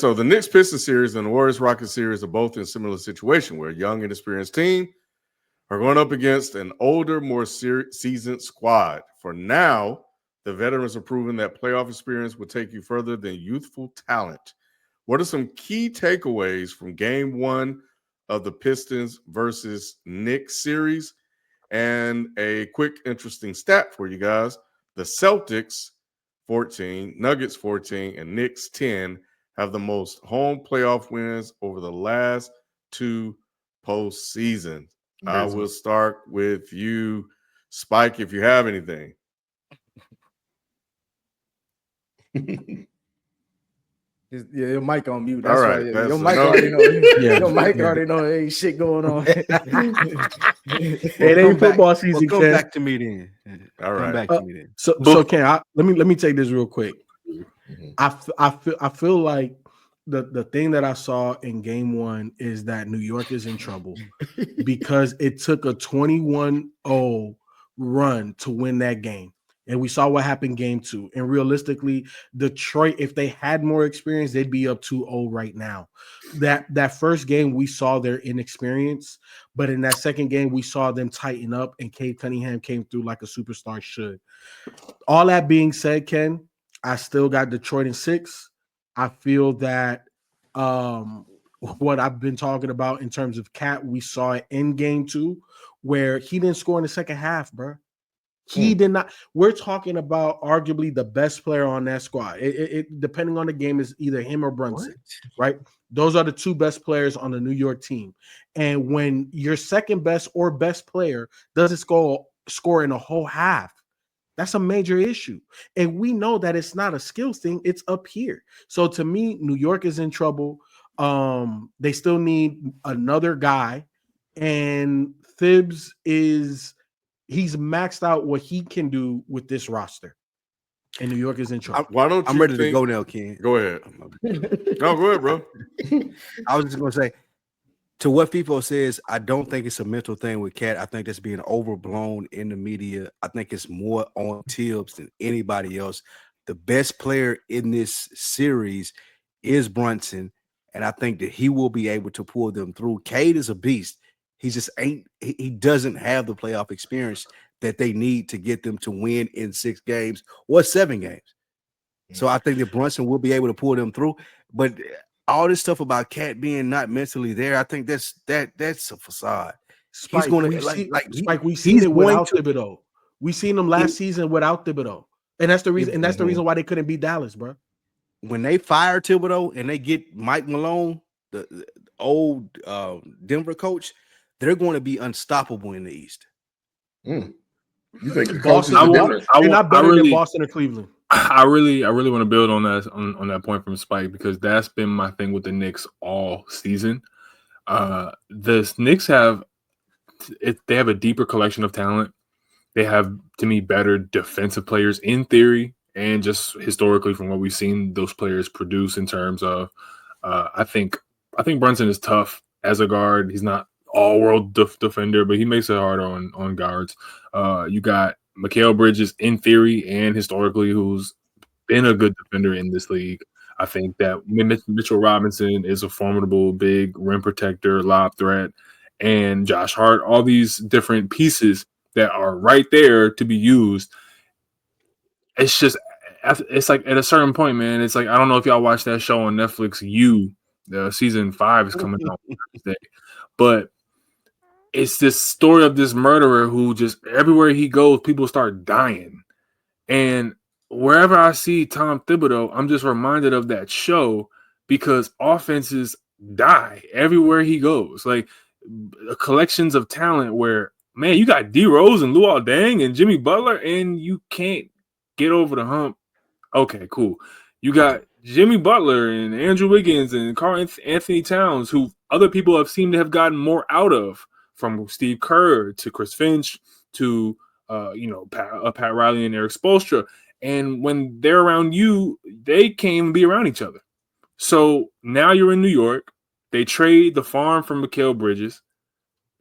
So the Knicks Pistons series and the Warriors Rockets series are both in a similar situation where a young and experienced team are going up against an older, more seasoned squad. For now, the veterans are proving that playoff experience will take you further than youthful talent. What are some key takeaways from game one of the Pistons versus Knicks series? And a quick, interesting stat for you guys. The Celtics, 14, Nuggets, 14, and Knicks, 10, have the most home playoff wins over the last two postseasons. I will start with you, Spike, if you have anything. Yeah, your mic on mute. That's all right. Why your mic already know. Your mic already know there ain't shit going on. It ain't football season. Come back to me then. All right. Come back to me then. So Ken, let me take this real quick. I feel like the thing that I saw in game one is that New York is in trouble because it took a 21-0 run to win that game. And we saw what happened game two. And realistically, Detroit, if they had more experience, they'd be up 2-0 right now. That first game, we saw their inexperience. But in that second game, we saw them tighten up, and Cade Cunningham came through like a superstar should. All that being said, Ken, I still got Detroit in 6. I feel that what I've been talking about in terms of Cat, we saw it in game 2 where he didn't score in the second half, bro. He did not. We're talking about arguably the best player on that squad. It depending on the game is either him or Brunson, right? Those are the two best players on the New York team. And when your second best or best player doesn't score in a whole half, that's a major issue. And we know that it's not a skills thing. It's up here. So to me, New York is in trouble. They still need another guy. And Thibs he's maxed out what he can do with this roster. And New York is in trouble. Why don't you I'm ready to go now, Ken. Go ahead. No, go ahead, bro. I was just going to say, to what FIFO says, I don't think it's a mental thing with Cat. I think that's being overblown in the media. I think it's more on Tibbs than anybody else. The best player in this series is Brunson, and I think that he will be able to pull them through. Cade is a beast. He doesn't have the playoff experience that they need to get them to win in 6 games or 7 games. So I think that Brunson will be able to pull them through. But all this stuff about Cat being not mentally there, I think that's a facade. Spike, he's going to we've seen it without Thibodeau. We seen him last season without Thibodeau, and that's the reason. And that's the reason why they couldn't beat Dallas, bro. When they fire Thibodeau and they get Mike Malone, the old Denver coach, they're going to be unstoppable in the East. You think Boston? They're not better than Boston or Cleveland. I really want to build on that point from Spike, because that's been my thing with the Knicks all season. The Knicks have a deeper collection of talent. They have, to me, better defensive players in theory and just historically from what we've seen those players produce in terms of. I think Brunson is tough as a guard. He's not all-world defender, but he makes it hard on guards. You got Mikal Bridges in theory and historically, who's been a good defender in this league. I think that Mitchell Robinson is a formidable big rim protector, lob threat, and Josh Hart, all these different pieces that are right there to be used. It's like at a certain point, man, it's like, I don't know if y'all watch that show on Netflix, season 5 is coming out Thursday, but it's this story of this murderer who just everywhere he goes, people start dying. And wherever I see Tom Thibodeau, I'm just reminded of that show, because offenses die everywhere he goes. Like collections of talent where, man, you got D Rose and Luol Deng and Jimmy Butler, and you can't get over the hump. Okay, cool. You got Jimmy Butler and Andrew Wiggins and Karl Anthony Towns, who other people have seemed to have gotten more out of, from Steve Kerr to Chris Finch to Pat Riley and Eric Spoelstra. And when they're around you, they can't be around each other. So now you're in New York. They trade the farm from Mikal Bridges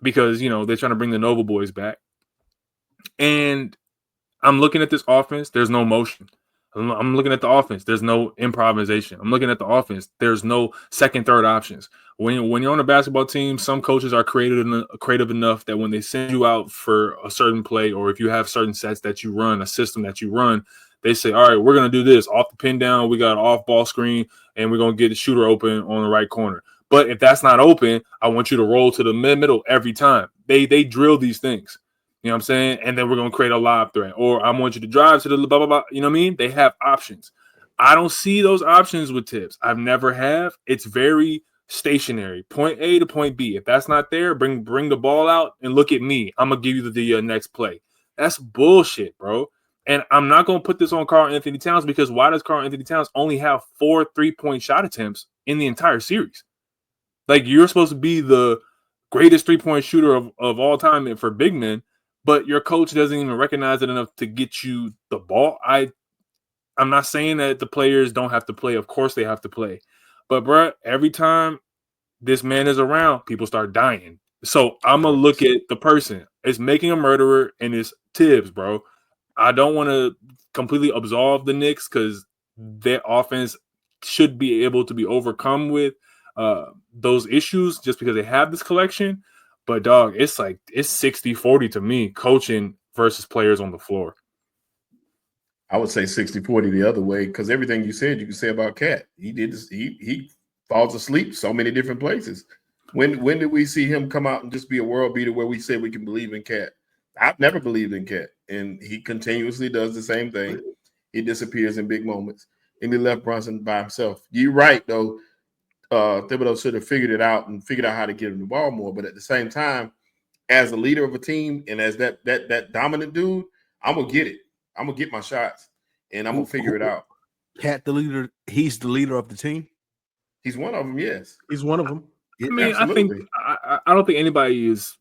because, they're trying to bring the Nova boys back. And I'm looking at this offense. There's no motion. I'm looking at the offense. There's no improvisation. I'm looking at the offense. There's no second, third options. When you're on a basketball team, some coaches are creative enough that when they send you out for a certain play, or if you have certain sets that you run, a system that you run, they say, all right, we're going to do this off the pin down. We got an off ball screen, and we're going to get the shooter open on the right corner. But if that's not open, I want you to roll to the middle every time. They drill these things. You know what I'm saying? And then we're going to create a lob threat. Or I want you to drive to the blah, blah, blah. You know what I mean? They have options. I don't see those options with Tibbs. I've never have. It's very stationary. Point A to point B. If that's not there, bring the ball out and look at me. I'm going to give you the next play. That's bullshit, bro. And I'm not going to put this on Karl Anthony Towns, because why does Karl Anthony Towns only have 4 3-point shot attempts in the entire series? Like, you're supposed to be the greatest 3-point shooter of all time for big men, but your coach doesn't even recognize it enough to get you the ball. I'm not saying that the players don't have to play. Of course they have to play. But, bro, every time this man is around, people start dying. So I'm going to look at the person. It's making a murderer, and it's Tibbs, bro. I don't want to completely absolve the Knicks, because their offense should be able to be overcome with those issues just because they have this collection. But, dog, it's 60-40 to me, coaching versus players on the floor. I would say 60-40 the other way, because everything you said, you can say about Cat. He did this, he falls asleep so many different places. When did we see him come out and just be a world beater where we say we can believe in Cat? I've never believed in Cat, and he continuously does the same thing. He disappears in big moments, and he left Brunson by himself. You're right, though. Thibodeau should have figured it out and figured out how to get him the ball more. But at the same time, as a leader of a team and as that dominant dude, I'm gonna get it. I'm gonna get my shots, and I'm gonna figure it out. Cat, the leader, he's the leader of the team. He's one of them. Yes, He's one of them. I mean, absolutely. I don't think anybody is,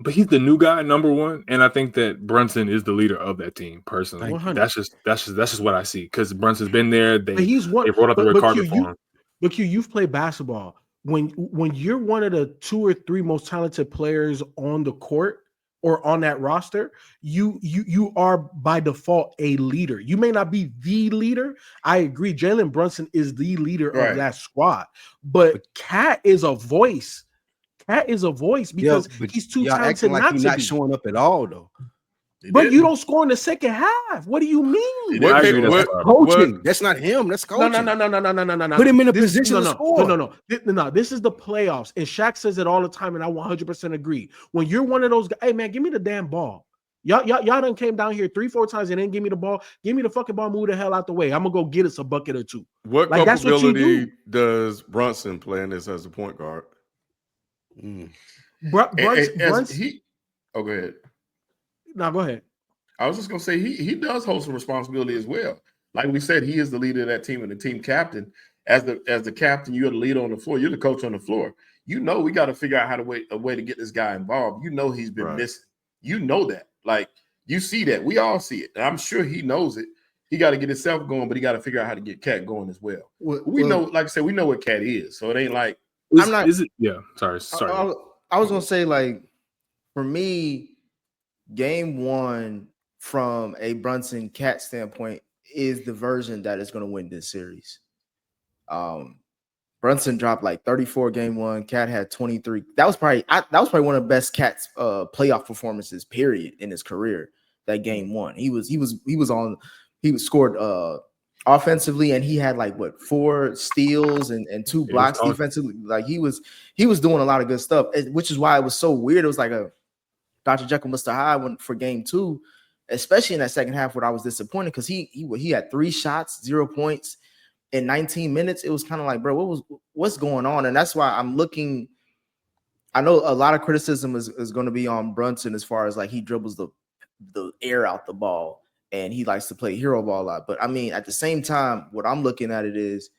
but he's the new guy, number one, and I think that Brunson is the leader of that team. Personally, that's just what I see, because Brunson's been there. They wrote out the red carpet for him. But you've played basketball. When you're one of the 2 or 3 most talented players on the court or on that roster, you are by default a leader. You may not be the leader. I agree. Jalen Brunson is the leader of that squad, but Cat is a voice. Cat is a voice because he's too talented like not to not be showing up at all, though. But you don't score in the second half. What do you mean? Coaching. That's not him. That's coaching. No. Put him in a position to score. No. This is the playoffs. And Shaq says it all the time, and I 100% agree. When you're one of those guys, hey, man, give me the damn ball. Y'all done came down here 3-4 times and didn't give me the ball. Give me the fucking ball. Move the hell out the way. I'm going to go get us a bucket or 2. What culpability does Brunson play in this as a point guard? Brunson. Go ahead. No, go ahead. I was just gonna say he does hold some responsibility as well. Like we said, he is the leader of that team and the team captain. As the captain, you're the leader on the floor. You're the coach on the floor. You know we got to figure out a way to get this guy involved. You know he's been missing. You know that. Like you see that. We all see it. And I'm sure he knows it. He got to get himself going, but he got to figure out how to get Cat going as well. We know, like I said, we know what Cat is. So it ain't like Sorry. I was gonna say, like, for me, game 1 from a Brunson Cat standpoint is the version that is going to win this series. Brunson dropped like 34 game 1. Cat had 23. That was probably one of the best Cat's playoff performances, period, in his career. That game 1, he scored offensively, and he had like 4 steals and 2 blocks defensively. Like he was doing a lot of good stuff, which is why it was so weird. It was like a Dr. Jekyll, Mr. Hyde for game 2, especially in that second half where I was disappointed because he had 3 shots, 0 points in 19 minutes. It was kind of like, bro, what's going on? And that's why I'm looking. I know a lot of criticism is going to be on Brunson as far as like he dribbles the air out the ball and he likes to play hero ball a lot. But I mean, at the same time, what I'm looking at it is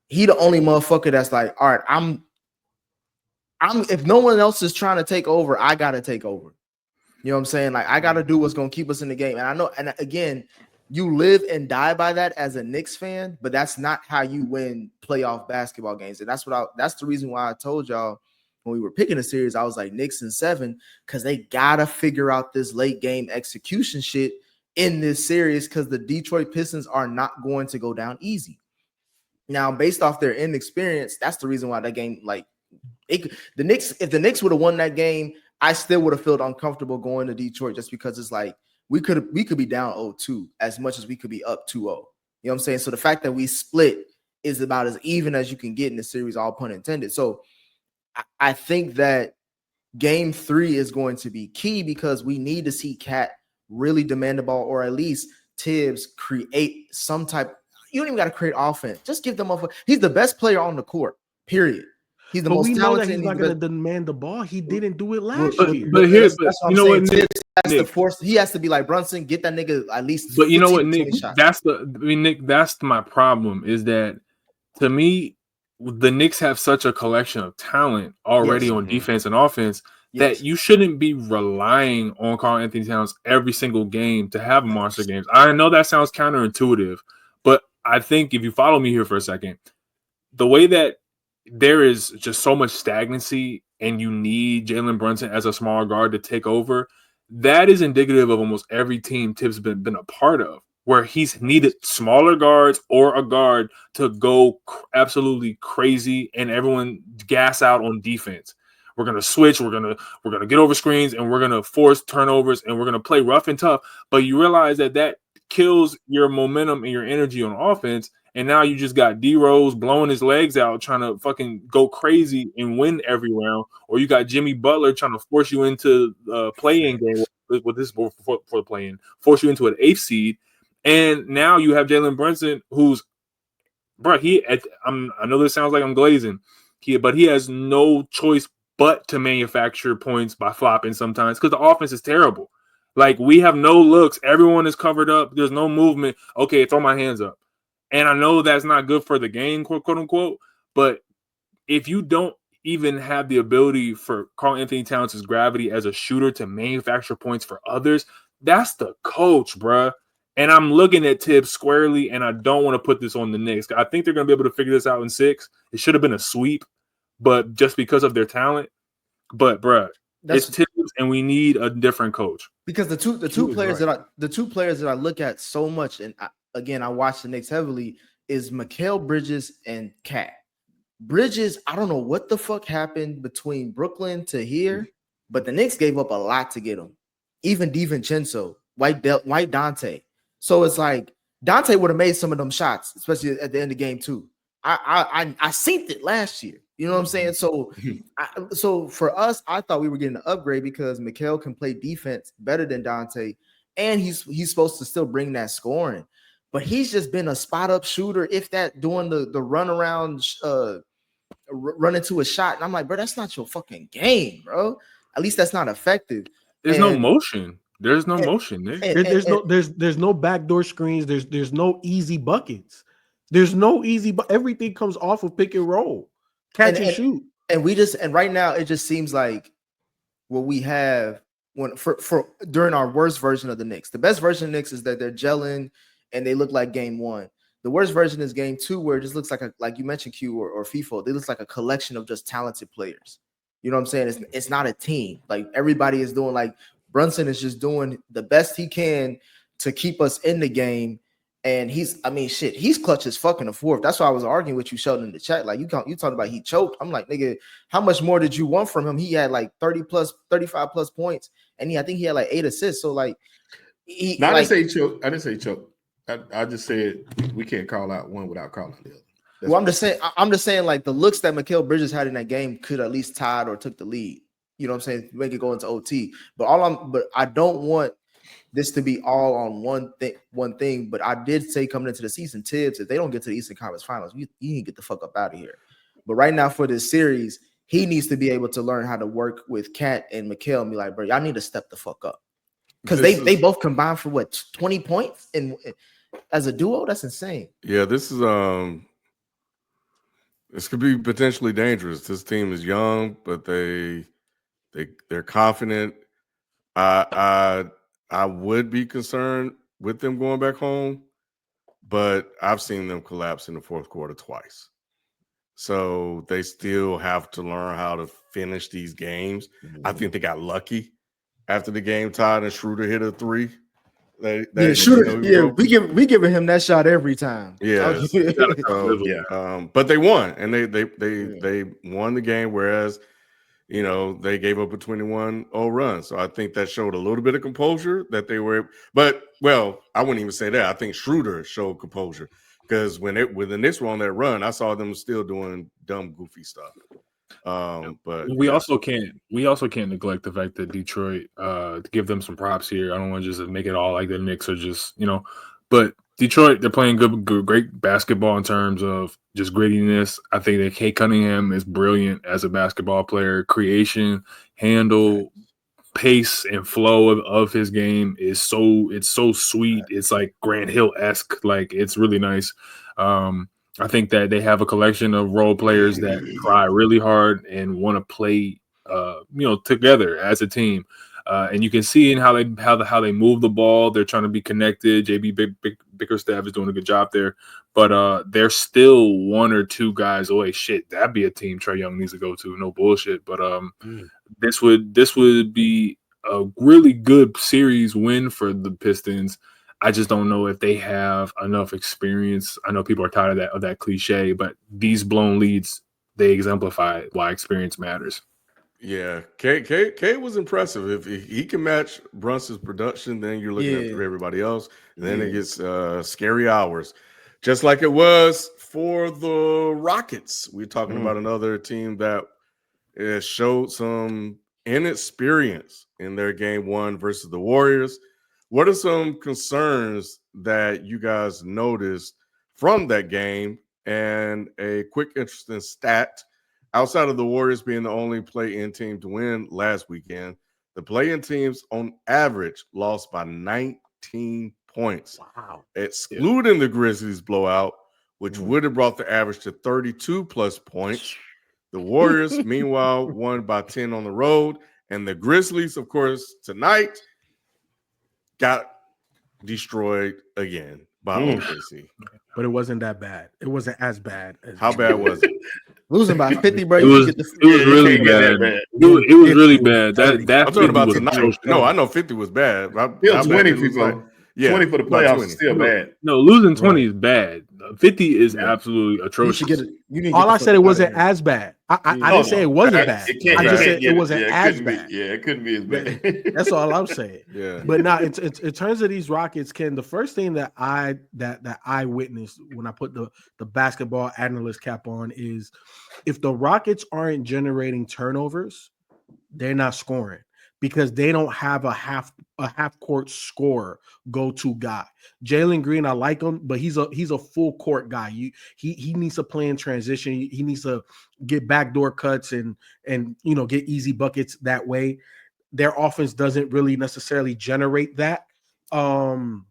he the only motherfucker that's like, all right, I'm if no one else is trying to take over, I gotta take over. You know what I'm saying? Like I gotta do what's gonna keep us in the game. And I know, and again, you live and die by that as a Knicks fan, but that's not how you win playoff basketball games. And that's the reason why I told y'all when we were picking a series, I was like Knicks in 7, because they gotta figure out this late game execution shit in this series because the Detroit Pistons are not going to go down easy. Now, based off their inexperience, that's the reason why that game, like the Knicks, if the Knicks would have won that game, I still would have felt uncomfortable going to Detroit just because it's like we could be down 0-2 as much as we could be up 2-0. You know what I'm saying? So the fact that we split is about as even as you can get in the series, all pun intended. So I think that game 3 is going to be key because we need to see Cat really demand the ball, or at least Tibbs create some type. You don't even got to create offense. Just give them a. He's the best player on the court. Period. He's the But most we know talented. that he's not going to demand the ball. He didn't do it last year. But here's, that's what you know what, Nick, has to force. He has to be like Brunson. Get that nigga at least. But you know what, Nick? Shots. Nick, that's my problem. Is that to me, the Knicks have such a collection of talent already on defense and offense that you shouldn't be relying on Karl Anthony Towns every single game to have monster games. I know that sounds counterintuitive, but I think if you follow me here for a second, the way that there is just so much stagnancy and you need Jalen Brunson as a small guard to take over, that is indicative of almost every team Tibbs been a part of, where he's needed smaller guards or a guard to go absolutely crazy and everyone gas out on defense. We're gonna switch. We're gonna get over screens and we're gonna force turnovers and we're gonna play rough and tough. But you realize that kills your momentum and your energy on offense. And now you just got D Rose blowing his legs out, trying to fucking go crazy and win every round. Or you got Jimmy Butler trying to force you into the play-in game with this for the play-in, force you into an 8th seed. And now you have Jalen Brunson, who's, bro, I know this sounds like I'm glazing, but he has no choice but to manufacture points by flopping sometimes because the offense is terrible. Like, we have no looks. Everyone is covered up. There's no movement. Okay, throw my hands up. And I know that's not good for the game, quote unquote, but if you don't even have the ability for Karl Anthony Towns' gravity as a shooter to manufacture points for others, that's the coach, bruh. And I'm looking at Tibbs squarely, and I don't want to put this on the Knicks. I think they're going to be able to figure this out in 6. It should have been a sweep, but just because of their talent. But, bruh, it's Tibbs, and we need a different coach. Because the two players that I look at so much, and I watch the Knicks heavily, is Mikal Bridges and Cat. Bridges, I don't know what the fuck happened between Brooklyn to here, but the Knicks gave up a lot to get him. Even DiVincenzo, White Dante. So it's like Dante would have made some of them shots, especially at the end of game 2. I seen it last year. You know what I'm saying? So for us, I thought we were getting an upgrade because Mikal can play defense better than Dante, and he's supposed to still bring that scoring. But he's just been a spot up shooter, if that, doing the run around, run into a shot. And I'm like, bro, that's not your fucking game, bro. At least that's not effective. There's no motion. There's no motion, Nick. There's no backdoor screens. There's no easy buckets. There's no easy, but everything comes off of pick and roll, catch and shoot. And right now it just seems like what we have for during our worst version of the Knicks. The best version of the Knicks is that they're gelling and they look like game 1. The worst version is game 2, where it just looks like you mentioned, Q or FIFO. They look like a collection of just talented players. You know what I'm saying? It's not a team. Like, everybody is doing, like, Brunson is just doing the best he can to keep us in the game. And he's clutch as fuck in the 4th. That's why I was arguing with you, Sheldon, in the chat. Like, you talking about he choked. I'm like, nigga, how much more did you want from him? He had like 35 plus points, and I think he had like 8 assists. So like, I didn't say choke. I just said we can't call out one without calling the other. Well, I'm just saying like the looks that Mikal Bridges had in that game could at least tied or took the lead. You know what I'm saying? Make it go into OT. But I don't want this to be all on one thing. But I did say coming into the season, Tibbs, if they don't get to the Eastern Conference Finals, you need to get the fuck up out of here. But right now for this series, he needs to be able to learn how to work with Cat and Mikal and be like, bro, y'all need to step the fuck up. Because they both combined for what, 20 points as a duo? That's insane. Yeah, this could be potentially dangerous. This team is young, but they're confident. I would be concerned with them going back home, but I've seen them collapse in the 4th quarter twice. So they still have to learn how to finish these games. I think they got lucky after the game tied and Schroeder hit a 3. Shooter. Yeah, we giving him that shot every time. Yeah. So, but they won, and they won the game, whereas they gave up a 21-0 run. So I think that showed a little bit of composure that they were. But I wouldn't even say that. I think Schroeder showed composure because when the Knicks were on that run, I saw them still doing dumb, goofy stuff. But we also can't neglect the fact that Detroit, to give them some props here. I don't want to just make it all like the Knicks are just but Detroit, they're playing great basketball in terms of just grittiness. I think that Kate Cunningham is brilliant as a basketball player. Creation, handle, pace, and flow of his game is so sweet. It's like Grant Hill-esque. Like, it's really nice. I think that they have a collection of role players that try really hard and want to play, together as a team. And you can see in how they move the ball. They're trying to be connected. JB Bickerstaff is doing a good job there, but they're still one or two guys away. Shit, that'd be a team Trae Young needs to go to. No bullshit. But this would be a really good series win for the Pistons. I just don't know if they have enough experience. I know people are tired of that cliche, but these blown leads, they exemplify why experience matters. Yeah, K was impressive. If he can match Brunson's production, then you're looking at everybody else. And then it gets scary hours, just like it was for the Rockets. We're talking about another team that showed some inexperience in their game one versus the Warriors. What are some concerns that you guys noticed from that game? And a quick, interesting stat. Outside of the Warriors being the only play-in team to win last weekend, the play-in teams on average lost by 19 points. Wow. Excluding the Grizzlies blowout, which would have brought the average to 32 plus points. The Warriors, meanwhile, won by 10 on the road. And the Grizzlies, of course, tonight got destroyed again by OKC. But it wasn't that bad. It wasn't as bad. How bad was it? Losing by 50, bro. It was really bad. It was really bad. That I'm talking about tonight. No, I know 50 was bad. Still 20 people. 20 for the playoffs is still bad. No, losing 20 is bad. 50 is absolutely atrocious. All I said, it wasn't as bad. I didn't say it wasn't bad. I just said it wasn't as bad. Yeah, it couldn't be as bad. That's all I'm saying. Yeah. But now, in terms of these Rockets, Ken, the first thing that I witnessed when I put the basketball analyst cap on is if the Rockets aren't generating turnovers, they're not scoring, because they don't have a half court scorer go-to guy. Jalen Green, I like him, but he's a full court guy. He needs to play in transition. He needs to get backdoor cuts and get easy buckets that way. Their offense doesn't really necessarily generate that. Amen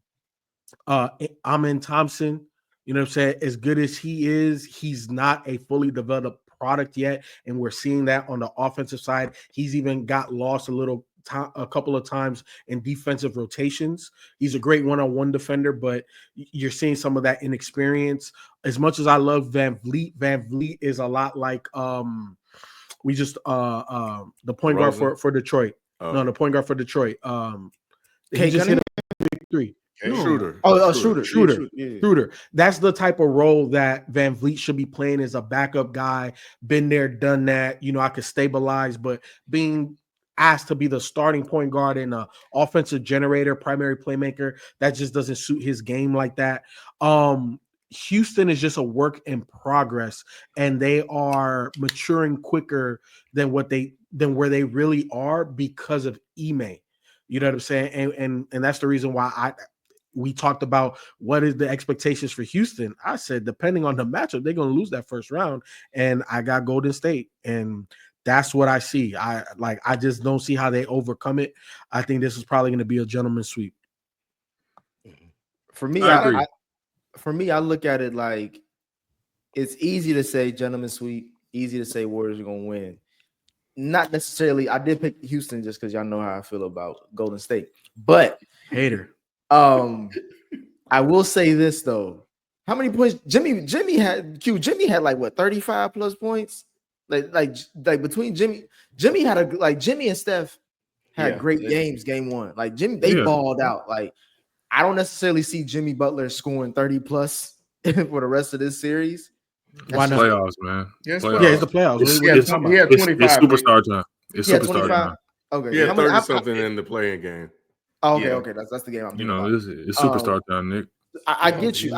Thompson, you know what I'm saying? As good as he is, he's not a fully developed product yet, and we're seeing that on the offensive side. He's even got lost a couple of times in defensive rotations. He's a great one-on-one defender, but you're seeing some of that inexperience. As much as I love Van Vliet is a lot like the point guard for Detroit. No, the point guard for Detroit. He just hit a big three. Schroeder. Schroeder. That's the type of role that Van Vliet should be playing, as a backup guy. Been there, done that. I could stabilize, but being asked to be the starting point guard and an offensive generator, primary playmaker, that just doesn't suit his game like that. Houston is just a work in progress, and they are maturing quicker than where they really are because of Ime. You know what I'm saying? And that's the reason why we talked about what is the expectations for Houston. I said, depending on the matchup, they're going to lose that first round. And I got Golden State, and that's what I see. I just don't see how they overcome it. I think this is probably going to be a gentleman's sweep. For me, I look at it like it's easy to say gentleman's sweep, easy to say Warriors are going to win. Not necessarily. I did pick Houston just because y'all know how I feel about Golden State. But hater. I will say this though. How many points Jimmy had like what 35 plus points? Like between Jimmy had Jimmy and Steph had great games game one. Like Jimmy, they balled out. Like I don't necessarily see Jimmy Butler scoring 30 plus for the rest of this series. Why not? Playoffs, man. Yes, Playoffs. Yeah, it's the playoffs. It's, What are you it's, talking he about? had it's 25. superstar time. It's Yeah, superstar 25. time. Okay, Yeah, how many- 30 something in the playing game. Oh, okay, Yeah. okay. That's the game I'm You thinking know, about. it's superstar time, Nick. I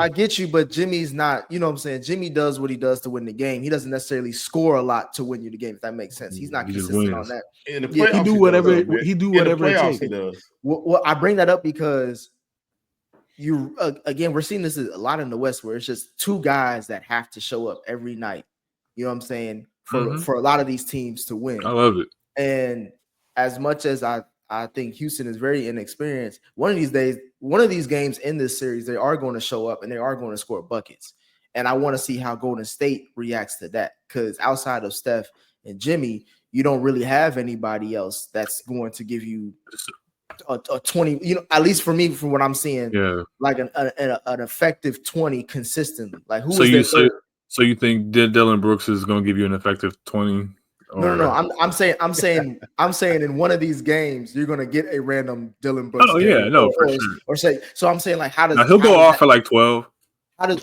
get you, but Jimmy's not, you know what I'm saying? Jimmy does what he does to win the game. He doesn't necessarily score a lot to win you the game, if that makes sense. He's not He just consistent on wins. that. In the Yeah, playoffs, He do does, whatever though, man. he do In the whatever it playoffs, takes. he does. Well, I bring that up because you again, we're seeing this a lot in the West where it's just two guys that have to show up every night. You know what I'm saying? For a lot of these teams to win. I love it. And as much as I think Houston is very inexperienced, one of these games in this series, they are going to show up and they are going to score buckets. And I want to see how Golden State reacts to that, because outside of Steph and Jimmy, you don't really have anybody else that's going to give you a 20, you know, at least for me, from what I'm seeing, like an effective 20 consistently. Like who is their third? So you think Dylan Brooks is going to give you an effective 20? No. I'm saying in one of these games you're gonna get a random Dylan Brooks. Oh yeah, no, for sure. Or say so. I'm saying like how does he'll go off for like 12? How does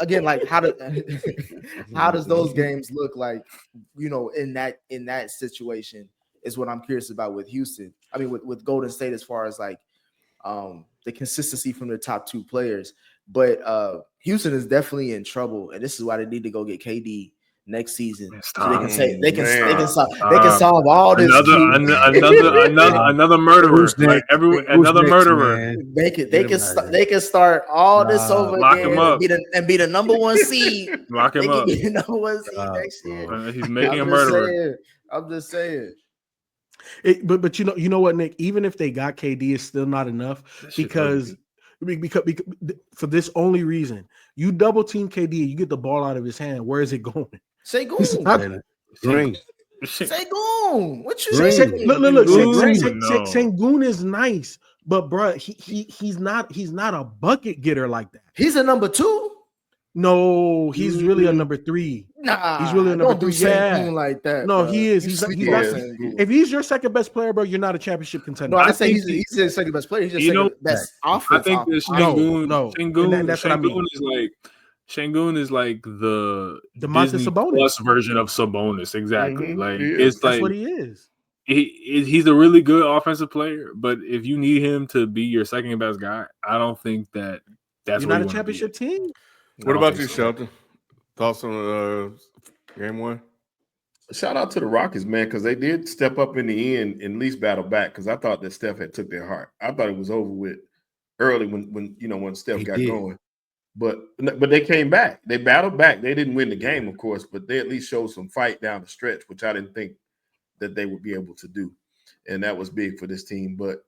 how does those games look like? You know, in that situation is what I'm curious about with Houston. I mean, with Golden State, as far as like the consistency from their top two players. But Houston is definitely in trouble, and this is why they need to go get KD next season, so they can say they can solve all this. Another murderer, like another murderer. Man. They can start all this over again and be the number one seed. Lock him up. Be the number one seed next year. He's making a murderer. I'm just saying. But you know what, Nick? Even if they got KD, it's still not enough because for this only reason, you double team KD, you get the ball out of his hand. Where is it going? Say goon. Green. Say goon. What you say? saying? Look. Sengun is nice, but bro, he's not a bucket getter like that. He's a number 2. No, he's really a number 3. Nah, he's really a number 3. Yeah, like that. No, bro. he is. He's not. If he's your second best player, bro, you're not a championship contender. No, I say he's the second best player. He's just second best offense. I think that Sengun is like the Disney Plus version of Sabonis. Exactly. Mm-hmm. Like that's what he is. He's a really good offensive player, but if you need him to be your second best guy, I don't think that's you're not a championship team. What about you, Shelton? Thoughts on game 1? Shout out to the Rockets, man, because they did step up in the end and at least battle back. Because I thought that Steph had took their heart. I thought it was over with early when Steph got going. But they came back. They battled back. They didn't win the game, of course, but they at least showed some fight down the stretch, which I didn't think that they would be able to do. And that was big for this team. But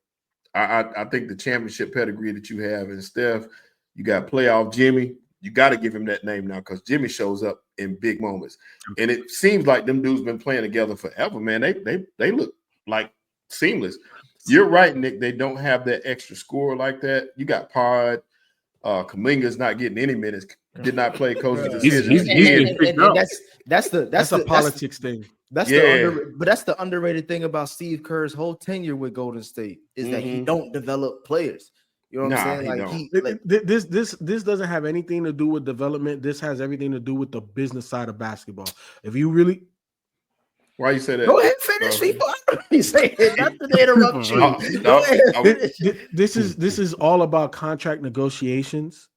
I think the championship pedigree that you have in Steph, you got playoff Jimmy. You got to give him that name now because Jimmy shows up in big moments. And it seems like them dudes been playing together forever, man. They look like seamless. You're right, Nick. They don't have that extra score like that. You got Pod. Kaminga's not getting any minutes. Did not play coach's decision. That's a politics thing. That's the underrated thing about Steve Kerr's whole tenure with Golden State is that he don't develop players. You know what I'm saying? This doesn't have anything to do with development. This has everything to do with the business side of basketball. If you really, why you say that? Go ahead, finish, people. You say it, not to interrupt you. This is all about contract negotiations.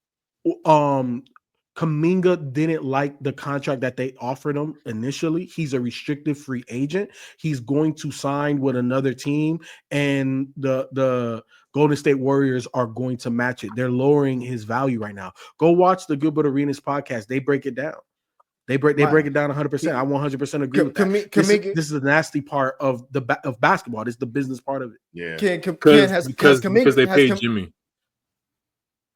Kuminga didn't like the contract that they offered him initially. He's a restricted free agent. He's going to sign with another team, and the Golden State Warriors are going to match it. They're lowering his value right now. Go watch the Good But Arenas podcast. They break it down. They break it down 100%. I 100% agree with that. This is the nasty part of basketball. This is the business part of it. Yeah, because they paid Jimmy.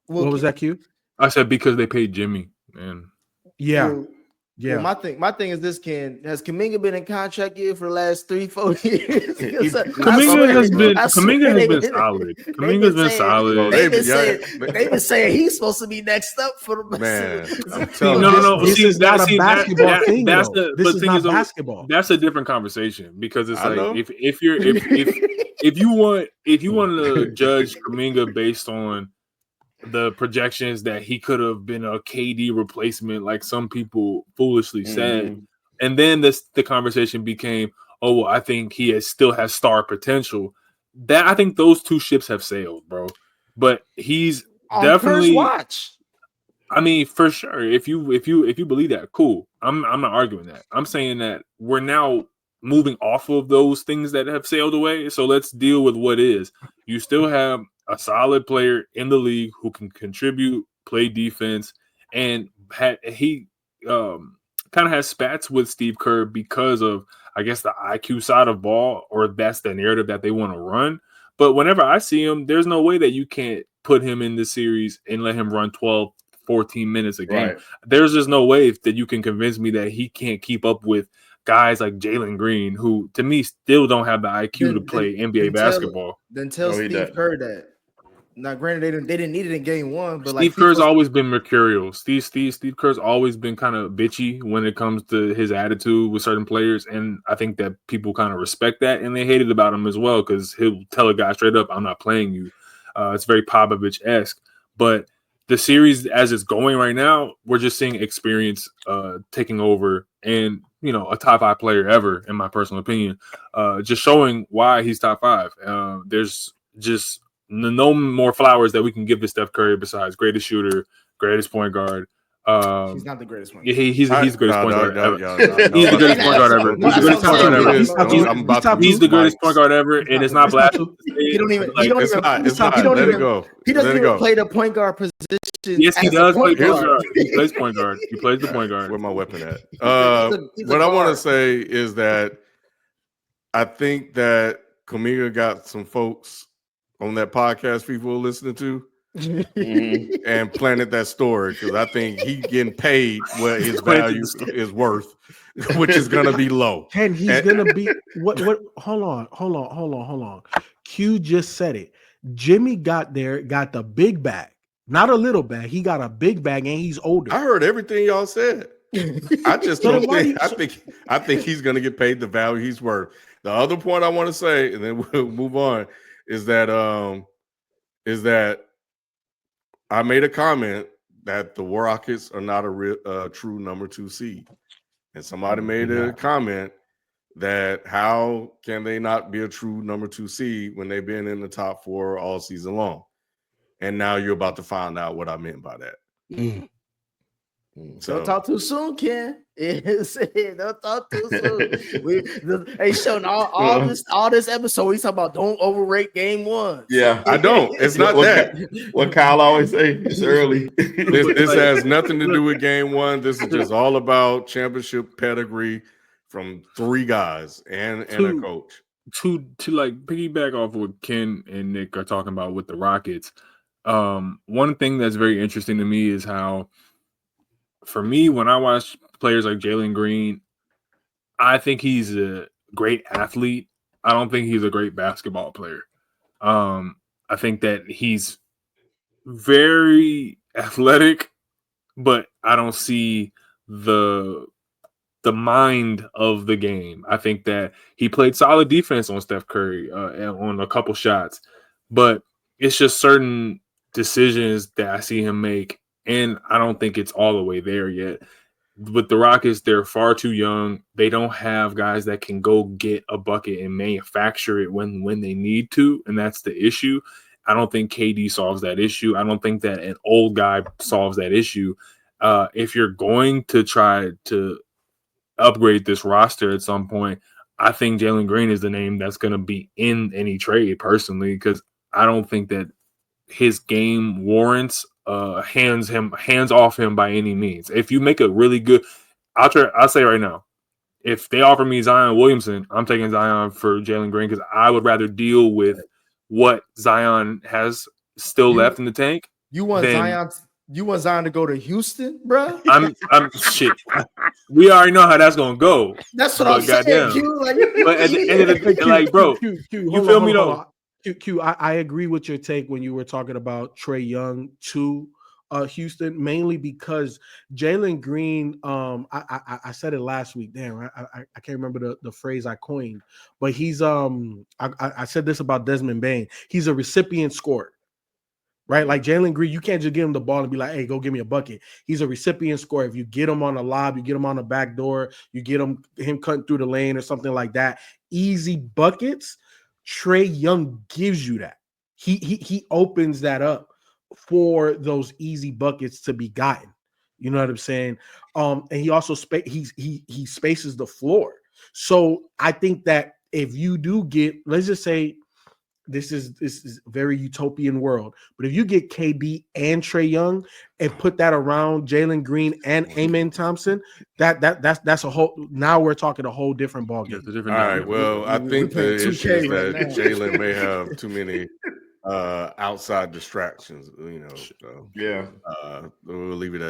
What was that, Q? I said because they paid Jimmy, man. Yeah. Well, my thing is this: has Kuminga been in contract year for the last 3-4 years? Kuminga has been solid. Kuminga's been solid. They've been saying he's supposed to be next up for the man. No. This is not a basketball thing. This is not basketball. That's a different conversation because it's like if you want to judge Kuminga based on the projections that he could have been a KD replacement, like some people foolishly said. And then the conversation became, oh, well, I think he still has star potential. That I think those two ships have sailed, bro. But he's On definitely first watch. I mean, for sure. If you believe that, cool. I'm not arguing that. I'm saying that we're now moving off of those things that have sailed away. So let's deal with what is. You still have a solid player in the league who can contribute, play defense, and he kind of has spats with Steve Kerr because of, I guess, the IQ side of ball, or that's the narrative that they want to run. But whenever I see him, there's no way that you can't put him in this series and let him run 12, 14 minutes a game. Right. There's just no way that you can convince me that he can't keep up with guys like Jalen Green, who to me still don't have the IQ to play NBA basketball. Then tell Steve Kerr that. Now, granted, they didn't need it in game one, but Steve Kerr's always been mercurial. Steve Kerr's always been kind of bitchy when it comes to his attitude with certain players, and I think that people kind of respect that, and they hate it about him as well because he'll tell a guy straight up, "I'm not playing you." It's very Popovich-esque, but the series as it's going right now, we're just seeing experience taking over, and a top 5 player ever, in my personal opinion, just showing why he's top 5. There's just no more flowers that we can give to Steph Curry besides greatest shooter, greatest point guard. He's not the greatest one. He's the greatest point guard ever. He's the greatest point guard ever. He's the greatest point guard ever. He's the greatest point guard ever, and it's not blasphemous. He don't even. Let it go. He doesn't even play the point guard position. Yes, he does play point guard. He plays point guard. He plays the point guard. Where my weapon at? What I want to say is that I think that Kuminga got some folks on that podcast people are listening to and planted that story, because I think he getting paid what his value is worth, which is going to be low. And he's going to be what? Hold on. Q just said it. Jimmy got the big bag, not a little bag. He got a big bag, and he's older. I heard everything y'all said. I just don't think. I think he's going to get paid the value he's worth. The other point I want to say, and then we'll move on, is that I made a comment that the Rockets are not a true number 2 seed, and somebody made a comment that how can they not be a true number 2 seed when they've been in the top 4 all season long? And now you're about to find out what I meant by that. So don't talk too soon, Ken. Don't talk too soon. Hey, Sheldon, all this episode, we talking about don't overrate game 1. Yeah, I don't. It's not that. What Kyle always say, it's early. This has nothing to do with game 1. This is just all about championship pedigree from 3 guys and a coach. To like piggyback off what Ken and Nick are talking about with the Rockets. One thing that's very interesting to me is how, for me, when I watch players like Jalen Green, I think he's a great athlete. I don't think he's a great basketball player. I think that he's very athletic, but I don't see the mind of the game. I think that he played solid defense on Steph Curry on a couple shots, but it's just certain decisions that I see him make, and I don't think it's all the way there yet. With the Rockets, they're far too young. They don't have guys that can go get a bucket and manufacture it when they need to, and that's the issue. I don't think KD solves that issue. I don't think that an old guy solves that issue. If you're going to try to upgrade this roster at some point, I think Jalen Green is the name that's going to be in any trade, personally, because I don't think that his game warrants hands off him by any means. If you make a really good, I'll say right now, if they offer me Zion Williamson, I'm taking Zion for Jalen Green, because I would rather deal with what Zion has still left in the tank. You want Zion to go to Houston, bro? I'm shit. We already know how that's gonna go. That's what I'm saying. But at the end of the day, like, bro, you feel me though? Q, I agree with your take when you were talking about Trae Young to Houston, mainly because Jalen Green, I said it last week. Damn, I can't remember the phrase I coined, but he's I said this about Desmond Bane. He's a recipient scorer, right? Like Jalen Green, you can't just give him the ball and be like, hey, go give me a bucket. He's a recipient scorer. If you get him on a lob, you get him on the back door, you get him cutting through the lane or something like that. Easy buckets. Trae Young gives you that. He opens that up for those easy buckets to be gotten. You know what I'm saying? And he also he spaces the floor. So I think that if you do get, let's just say, this is a very utopian world, but if you get KD and Trae Young and put that around Jalen Green and Amen Thompson, that's a whole. Now we're talking a whole different ballgame. It's a All different right. dynamic. Well, I we think playing the 2K issue is right that now. Jalen may have too many outside distractions. So Yeah. we'll leave it at